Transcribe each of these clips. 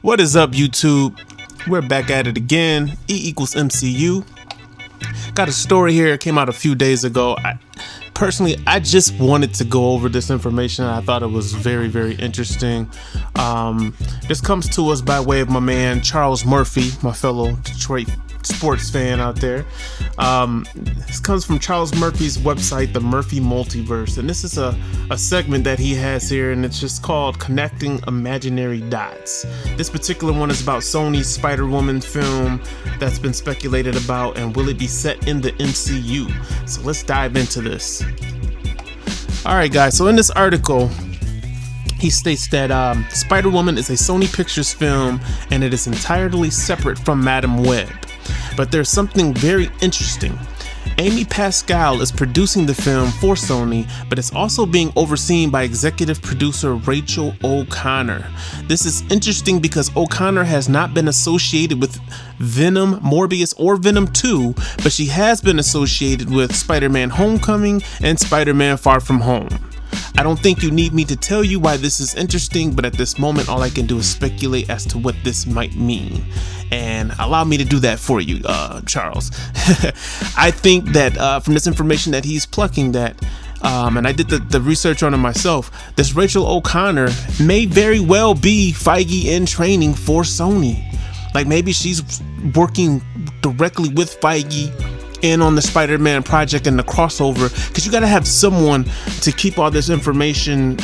What is up, YouTube? We're back at it again. E equals MCU. Got a story here. It came out a few days ago. I just wanted to go over this information. I thought it was very, very interesting. This comes to us by way of my man Charles Murphy, my fellow Detroit sports fan out there. This comes from Charles Murphy's website, The Murphy Multiverse, and this is a segment that he has here, and it's just called Connecting Imaginary Dots. This particular one is about Sony's Spider-Woman film that's been speculated about, and will it be set in the MCU? So let's dive into this. Alright guys, so in this article he states that Spider-Woman is a Sony Pictures film and it is entirely separate from Madam Web. But there's something very interesting. Amy Pascal is producing the film for Sony, but it's also being overseen by executive producer Rachel O'Connor. This is interesting because O'Connor has not been associated with Venom, Morbius, or Venom 2, but she has been associated with Spider-Man Homecoming and Spider-Man Far From Home. I don't think you need me to tell you why this is interesting, but at this moment all I can do is speculate as to what this might mean. And allow me to do that for you, Charles. I think that from this information that he's plucking that, and I did the research on it myself, this Rachel O'Connor may very well be Feige in training for Sony. Like maybe she's working directly with Feige in on the Spider-Man project and the crossover, because you got to have someone to keep all this information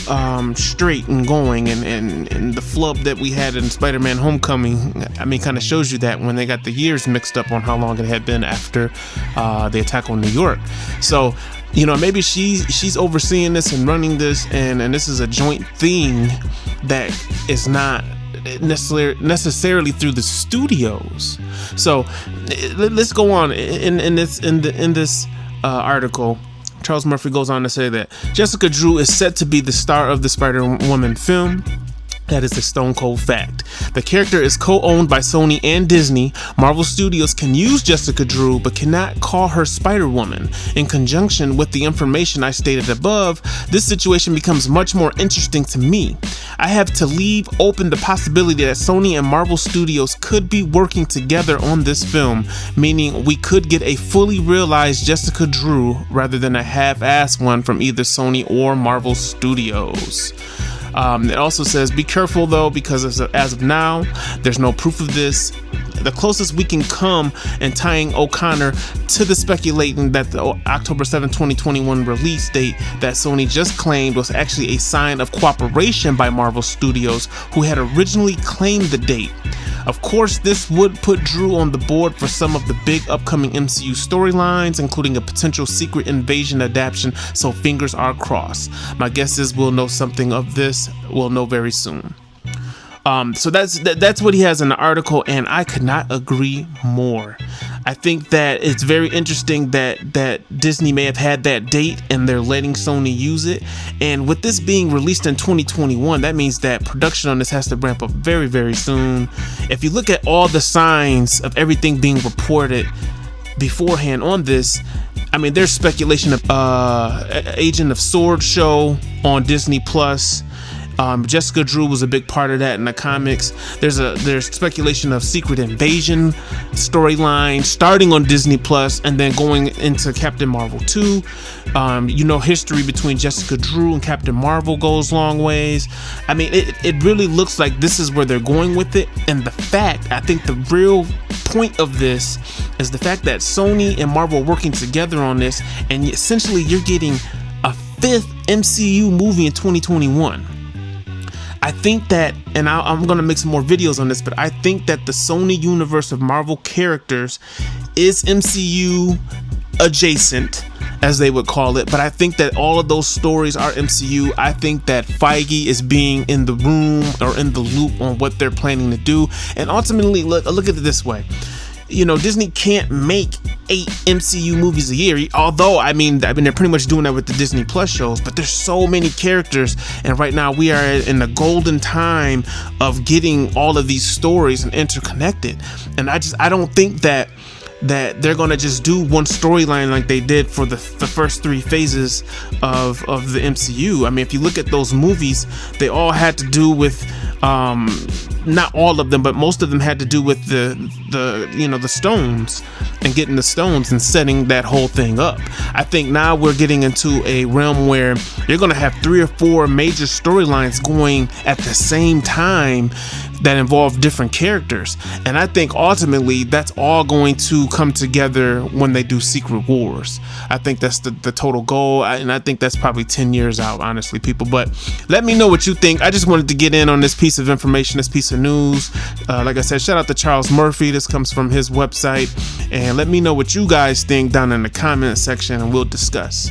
straight and going, and the flub that we had in Spider-Man Homecoming, I mean, kind of shows you that when they got the years mixed up on how long it had been after the attack on New York. So you know, maybe she's overseeing this and running this, and this is a joint thing that is not necessarily through the studios. So let's go on in this article. Charles Murphy goes on to say that Jessica Drew is set to be the star of the Spider-Woman film. That is a stone cold fact. The character is co-owned by Sony and Disney. Marvel Studios can use Jessica Drew but cannot call her Spider-Woman. In conjunction with the information I stated above, this situation becomes much more interesting to me. I have to leave open the possibility that Sony and Marvel Studios could be working together on this film, meaning we could get a fully realized Jessica Drew rather than a half-assed one from either Sony or Marvel Studios. It also says, be careful though, because as of now, there's no proof of this. The closest we can come in tying O'Connor to the speculating that the October 7, 2021 release date that Sony just claimed was actually a sign of cooperation by Marvel Studios, who had originally claimed the date. Of course, this would put Drew on the board for some of the big upcoming MCU storylines, including a potential Secret Invasion adaptation, so fingers are crossed. My guess is we'll know something of this. We'll know very soon. So that's what he has in the article, and I could not agree more. I think that it's very interesting that Disney may have had that date and they're letting Sony use it. And with this being released in 2021, that means that production on this has to ramp up very, very soon. If you look at all the signs of everything being reported beforehand on this, I mean, there's speculation of Agent of S.W.O.R.D. show on Disney Plus. Jessica Drew was a big part of that in the comics. There's speculation of Secret Invasion storyline starting on Disney Plus and then going into Captain Marvel 2. History between Jessica Drew and Captain Marvel goes long ways. I mean, it really looks like this is where they're going with it. And I think the real point of this is the fact that Sony and Marvel are working together on this, and essentially you're getting a fifth MCU movie in 2021. I think that, and I'm going to make some more videos on this, but I think that the Sony universe of Marvel characters is MCU adjacent, as they would call it, but I think that all of those stories are MCU. I think that Feige is being in the room or in the loop on what they're planning to do, and ultimately, look at it this way. You know, Disney can't make 8 MCU movies a year, although I mean they're pretty much doing that with the Disney Plus shows, but there's so many characters, and right now we are in the golden time of getting all of these stories and interconnected. And I don't think that they're gonna just do one storyline like they did for the first 3 phases of the MCU. I mean, if you look at those movies, they all had to do with not all of them, but most of them had to do with the stones and getting the stones and setting that whole thing up. I think now we're getting into a realm where you're going to have 3 or 4 major storylines going at the same time that involve different characters, and I think ultimately that's all going to come together when they do Secret Wars. I think that's the total goal, and I think that's probably 10 years out, honestly, people. But let me know what you think. I just wanted to get in on this piece of information, this piece of news. Like I said, shout out to Charles Murphy. This comes from his website, and let me know what you guys think down in the comment section, and we'll discuss.